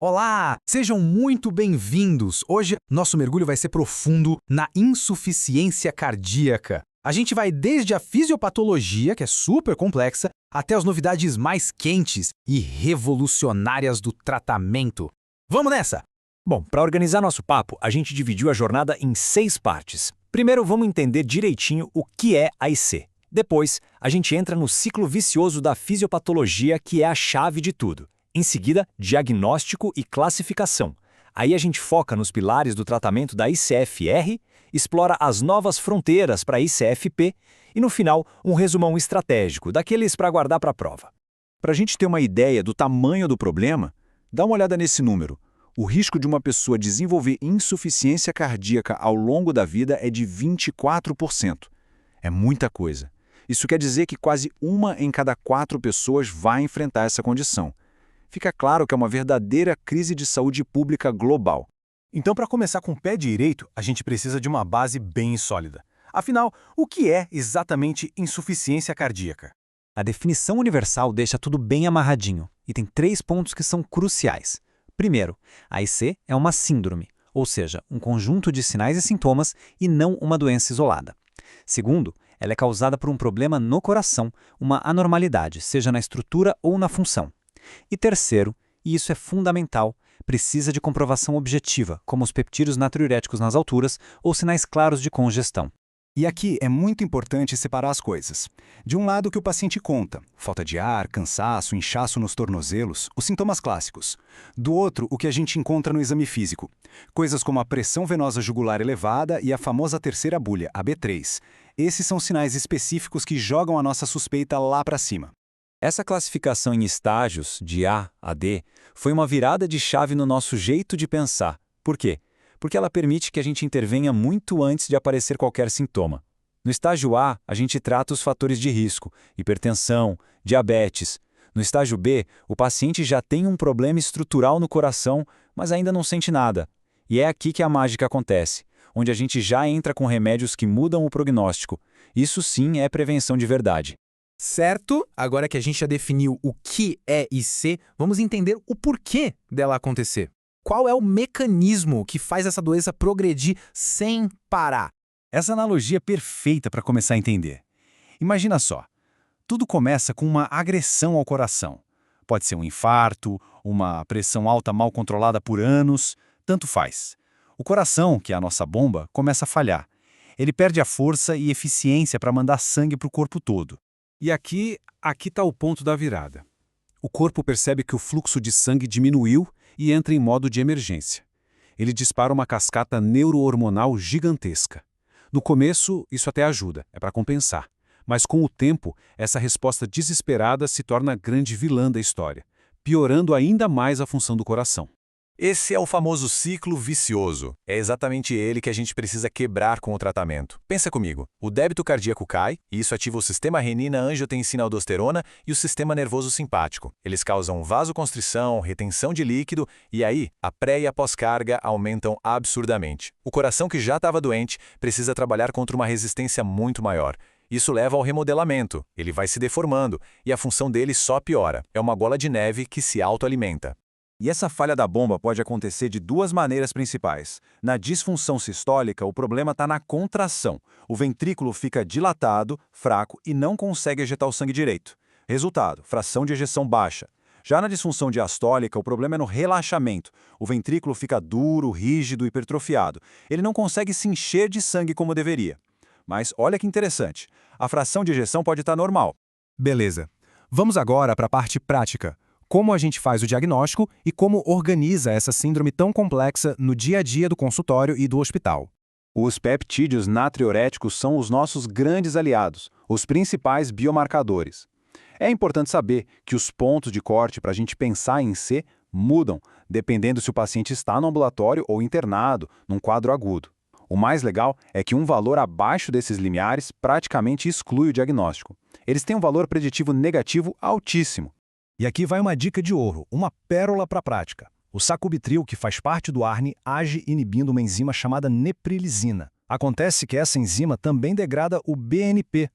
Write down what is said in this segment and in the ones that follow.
Olá, sejam muito bem-vindos. Hoje, nosso mergulho vai ser profundo na insuficiência cardíaca. A gente vai desde a fisiopatologia, que é super complexa, até as novidades mais quentes e revolucionárias do tratamento. Vamos nessa! Bom, para organizar nosso papo, a gente dividiu a jornada em 6 partes. Primeiro, vamos entender direitinho o que é a IC. Depois, a gente entra no ciclo vicioso da fisiopatologia, que é a chave de tudo. Em seguida, diagnóstico e classificação. Aí a gente foca nos pilares do tratamento da ICFR, explora as novas fronteiras para a ICFP e, no final, um resumão estratégico, daqueles para guardar para a prova. Para a gente ter uma ideia do tamanho do problema, dá uma olhada nesse número. O risco de uma pessoa desenvolver insuficiência cardíaca ao longo da vida é de 24%. É muita coisa. Isso quer dizer que quase 1 em cada 4 pessoas vai enfrentar essa condição. Fica claro que é uma verdadeira crise de saúde pública global. Então, para começar com o pé direito, a gente precisa de uma base bem sólida. Afinal, o que é exatamente insuficiência cardíaca? A definição universal deixa tudo bem amarradinho, e tem 3 pontos que são cruciais. Primeiro, a IC é uma síndrome, ou seja, um conjunto de sinais e sintomas e não uma doença isolada. Segundo, ela é causada por um problema no coração, uma anormalidade, seja na estrutura ou na função. E terceiro, e isso é fundamental, precisa de comprovação objetiva, como os peptídeos natriuréticos nas alturas ou sinais claros de congestão. E aqui é muito importante separar as coisas. De um lado, o que o paciente conta: falta de ar, cansaço, inchaço nos tornozelos, os sintomas clássicos. Do outro, o que a gente encontra no exame físico. Coisas como a pressão venosa jugular elevada e a famosa terceira bulha, a B3. Esses são sinais específicos que jogam a nossa suspeita lá para cima. Essa classificação em estágios, de A a D, foi uma virada de chave no nosso jeito de pensar. Por quê? Porque ela permite que a gente intervenha muito antes de aparecer qualquer sintoma. No estágio A, a gente trata os fatores de risco, hipertensão, diabetes. No estágio B, o paciente já tem um problema estrutural no coração, mas ainda não sente nada. E é aqui que a mágica acontece, onde a gente já entra com remédios que mudam o prognóstico. Isso sim é prevenção de verdade. Certo? Agora que a gente já definiu o que é IC, vamos entender o porquê dela acontecer. Qual é o mecanismo que faz essa doença progredir sem parar? Essa analogia é perfeita para começar a entender. Imagina só, tudo começa com uma agressão ao coração. Pode ser um infarto, uma pressão alta mal controlada por anos, tanto faz. O coração, que é a nossa bomba, começa a falhar. Ele perde a força e eficiência para mandar sangue para o corpo todo. E aqui está o ponto da virada. O corpo percebe que o fluxo de sangue diminuiu e entra em modo de emergência. Ele dispara uma cascata neurohormonal gigantesca. No começo, isso até ajuda, é para compensar. Mas com o tempo, essa resposta desesperada se torna a grande vilã da história, piorando ainda mais a função do coração. Esse é o famoso ciclo vicioso. É exatamente ele que a gente precisa quebrar com o tratamento. Pensa comigo, o débito cardíaco cai, e isso ativa o sistema renina-angiotensina-aldosterona e o sistema nervoso simpático. Eles causam vasoconstrição, retenção de líquido, e aí a pré e a pós-carga aumentam absurdamente. O coração que já estava doente precisa trabalhar contra uma resistência muito maior. Isso leva ao remodelamento, ele vai se deformando, e a função dele só piora. É uma bola de neve que se autoalimenta. E essa falha da bomba pode acontecer de 2 maneiras principais. Na disfunção sistólica, o problema está na contração. O ventrículo fica dilatado, fraco e não consegue ejetar o sangue direito. Resultado, fração de ejeção baixa. Já na disfunção diastólica, o problema é no relaxamento. O ventrículo fica duro, rígido, hipertrofiado. Ele não consegue se encher de sangue como deveria. Mas olha que interessante, a fração de ejeção pode estar normal. Beleza. Vamos agora para a parte prática. Como a gente faz o diagnóstico e como organiza essa síndrome tão complexa no dia a dia do consultório e do hospital. Os peptídeos natriuréticos são os nossos grandes aliados, os principais biomarcadores. É importante saber que os pontos de corte para a gente pensar em C mudam, dependendo se o paciente está no ambulatório ou internado, num quadro agudo. O mais legal é que um valor abaixo desses limiares praticamente exclui o diagnóstico. Eles têm um valor preditivo negativo altíssimo. E aqui vai uma dica de ouro, uma pérola para a prática. O sacubitril, que faz parte do ARNI, age inibindo uma enzima chamada neprilisina. Acontece que essa enzima também degrada o BNP.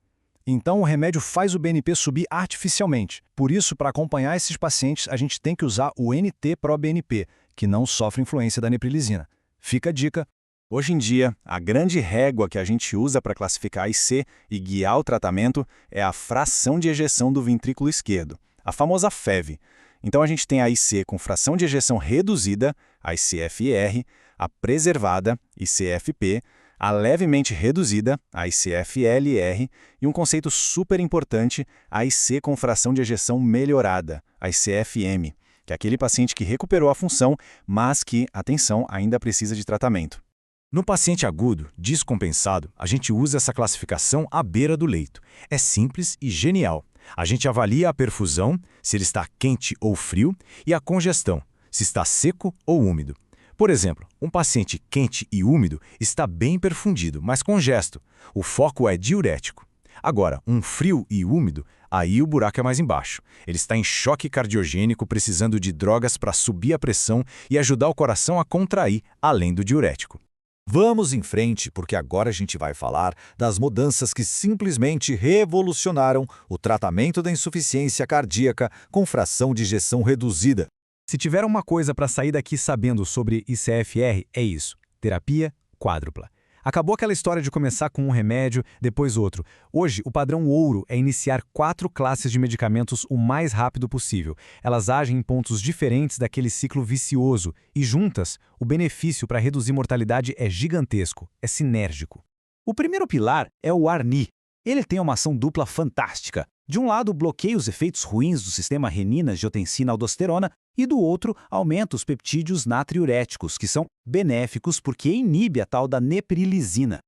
Então, o remédio faz o BNP subir artificialmente. Por isso, para acompanhar esses pacientes, a gente tem que usar o NT-proBNP, que não sofre influência da neprilizina. Fica a dica. Hoje em dia, a grande régua que a gente usa para classificar IC e guiar o tratamento é a fração de ejeção do ventrículo esquerdo, a famosa FEV. Então a gente tem a IC com fração de ejeção reduzida, a ICFR, a preservada, ICFP, a levemente reduzida, a ICFLR, e um conceito super importante, a IC com fração de ejeção melhorada, a ICFM, que é aquele paciente que recuperou a função, mas que, atenção, ainda precisa de tratamento. No paciente agudo, descompensado, a gente usa essa classificação à beira do leito. É simples e genial. A gente avalia a perfusão, se ele está quente ou frio, e a congestão, se está seco ou úmido. Por exemplo, um paciente quente e úmido está bem perfundido, mas congesto. O foco é diurético. Agora, um frio e úmido, aí o buraco é mais embaixo. Ele está em choque cardiogênico, precisando de drogas para subir a pressão e ajudar o coração a contrair, além do diurético. Vamos em frente, porque agora a gente vai falar das mudanças que simplesmente revolucionaram o tratamento da insuficiência cardíaca com fração de ejeção reduzida. Se tiver uma coisa para sair daqui sabendo sobre ICFR, é isso: terapia quádrupla. Acabou aquela história de começar com um remédio, depois outro. Hoje, o padrão ouro é iniciar 4 classes de medicamentos o mais rápido possível. Elas agem em pontos diferentes daquele ciclo vicioso e, juntas, o benefício para reduzir mortalidade é gigantesco, é sinérgico. O primeiro pilar é o ARNI. Ele tem uma ação dupla fantástica. De um lado, bloqueia os efeitos ruins do sistema renina-angiotensina-aldosterona e, do outro, aumenta os peptídeos natriuréticos, que são benéficos porque inibe a tal da neprilizina.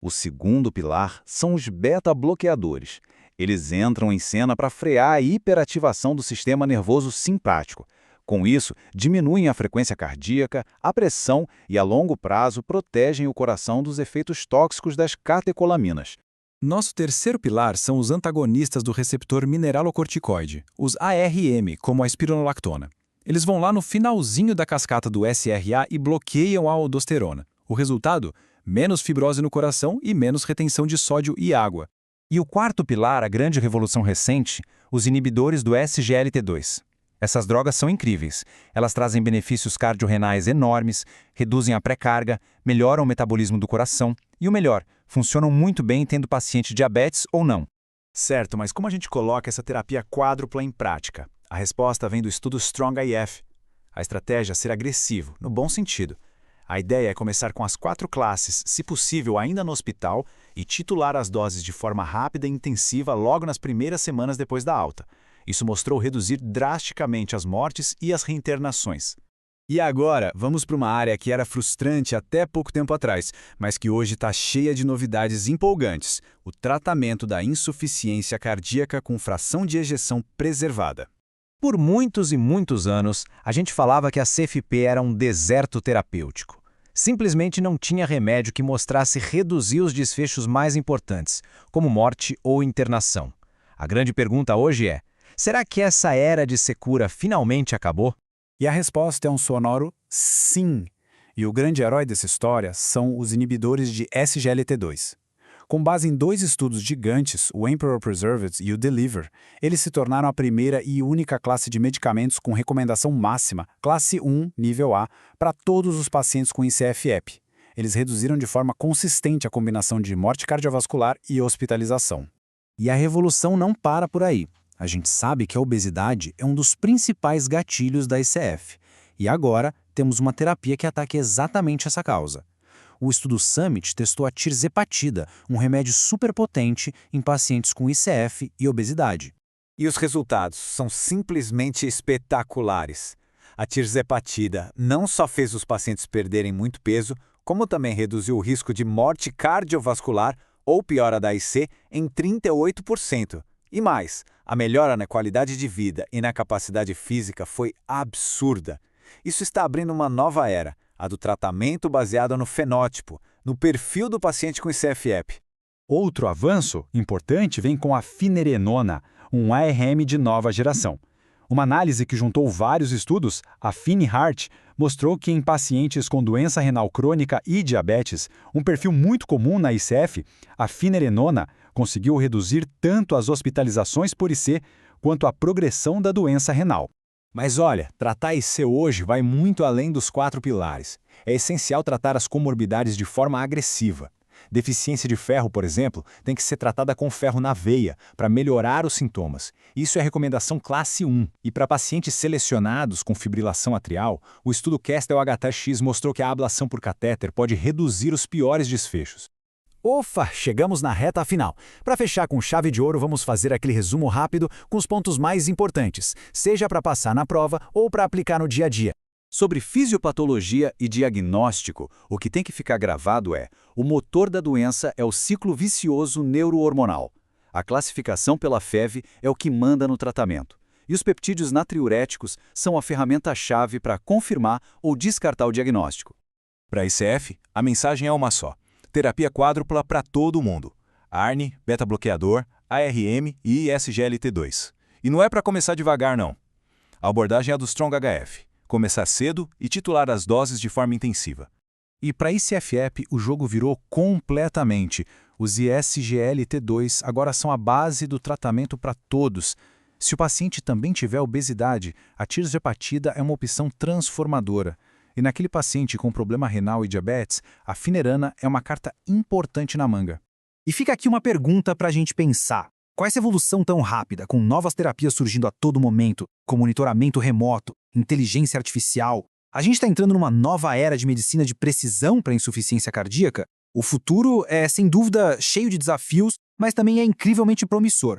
O segundo pilar são os beta-bloqueadores. Eles entram em cena para frear a hiperativação do sistema nervoso simpático. Com isso, diminuem a frequência cardíaca, a pressão e, a longo prazo, protegem o coração dos efeitos tóxicos das catecolaminas. Nosso terceiro pilar são os antagonistas do receptor mineralocorticoide, os ARM, como a espironolactona. Eles vão lá no finalzinho da cascata do SRA e bloqueiam a aldosterona. O resultado? Menos fibrose no coração e menos retenção de sódio e água. E o quarto pilar, a grande revolução recente, os inibidores do SGLT2. Essas drogas são incríveis. Elas trazem benefícios cardiorrenais enormes, reduzem a pré-carga, melhoram o metabolismo do coração e, o melhor, funcionam muito bem tendo paciente diabetes ou não. Certo, mas como a gente coloca essa terapia quádrupla em prática? A resposta vem do estudo STRONG-IF. A estratégia é ser agressivo, no bom sentido. A ideia é começar com as 4 classes, se possível ainda no hospital, e titular as doses de forma rápida e intensiva logo nas primeiras semanas depois da alta. Isso mostrou reduzir drasticamente as mortes e as reinternações. E agora, vamos para uma área que era frustrante até pouco tempo atrás, mas que hoje está cheia de novidades empolgantes: o tratamento da insuficiência cardíaca com fração de ejeção preservada. Por muitos e muitos anos, a gente falava que a CFP era um deserto terapêutico. Simplesmente não tinha remédio que mostrasse reduzir os desfechos mais importantes, como morte ou internação. A grande pergunta hoje é: será que essa era de secura finalmente acabou? E a resposta é um sonoro sim. E o grande herói dessa história são os inibidores de SGLT2. Com base em 2 estudos gigantes, o Emperor Preserved e o Deliver, eles se tornaram a primeira e única classe de medicamentos com recomendação máxima, classe 1, nível A, para todos os pacientes com ICFEP. Eles reduziram de forma consistente a combinação de morte cardiovascular e hospitalização. E a revolução não para por aí. A gente sabe que a obesidade é um dos principais gatilhos da ICF. E agora temos uma terapia que ataca exatamente essa causa. O estudo Summit testou a tirzepatida, um remédio superpotente em pacientes com ICF e obesidade. E os resultados são simplesmente espetaculares. A tirzepatida não só fez os pacientes perderem muito peso, como também reduziu o risco de morte cardiovascular ou piora da IC em 38%. E mais, a melhora na qualidade de vida e na capacidade física foi absurda. Isso está abrindo uma nova era, a do tratamento baseado no fenótipo, no perfil do paciente com ICFEP. Outro avanço importante vem com a finerenona, um ARM de nova geração. Uma análise que juntou vários estudos, a FINE-HEART, mostrou que em pacientes com doença renal crônica e diabetes, um perfil muito comum na ICF, a finerenona Conseguiu reduzir tanto as hospitalizações por IC quanto a progressão da doença renal. Mas olha, tratar IC hoje vai muito além dos 4 pilares. É essencial tratar as comorbidades de forma agressiva. Deficiência de ferro, por exemplo, tem que ser tratada com ferro na veia para melhorar os sintomas. Isso é recomendação classe 1. E para pacientes selecionados com fibrilação atrial, o estudo Castle-HTX mostrou que a ablação por catéter pode reduzir os piores desfechos. Ufa, chegamos na reta final. Para fechar com chave de ouro, vamos fazer aquele resumo rápido com os pontos mais importantes, seja para passar na prova ou para aplicar no dia a dia. Sobre fisiopatologia e diagnóstico, o que tem que ficar gravado é: o motor da doença é o ciclo vicioso neurohormonal. A classificação pela FEV é o que manda no tratamento. E os peptídeos natriuréticos são a ferramenta-chave para confirmar ou descartar o diagnóstico. Para ICF, a mensagem é uma só: terapia quádrupla para todo mundo. ARNI, beta-bloqueador, ARM e SGLT2. E não é para começar devagar, não. A abordagem é a do Strong-HF. Começar cedo e titular as doses de forma intensiva. E para ICFEP, o jogo virou completamente. Os ISGLT2 agora são a base do tratamento para todos. Se o paciente também tiver obesidade, a tirzepatida é uma opção transformadora. E naquele paciente com problema renal e diabetes, a finerana é uma carta importante na manga. E fica aqui uma pergunta para a gente pensar. Com essa evolução tão rápida, com novas terapias surgindo a todo momento, com monitoramento remoto, inteligência artificial, a gente está entrando numa nova era de medicina de precisão para a insuficiência cardíaca? O futuro é, sem dúvida, cheio de desafios, mas também é incrivelmente promissor.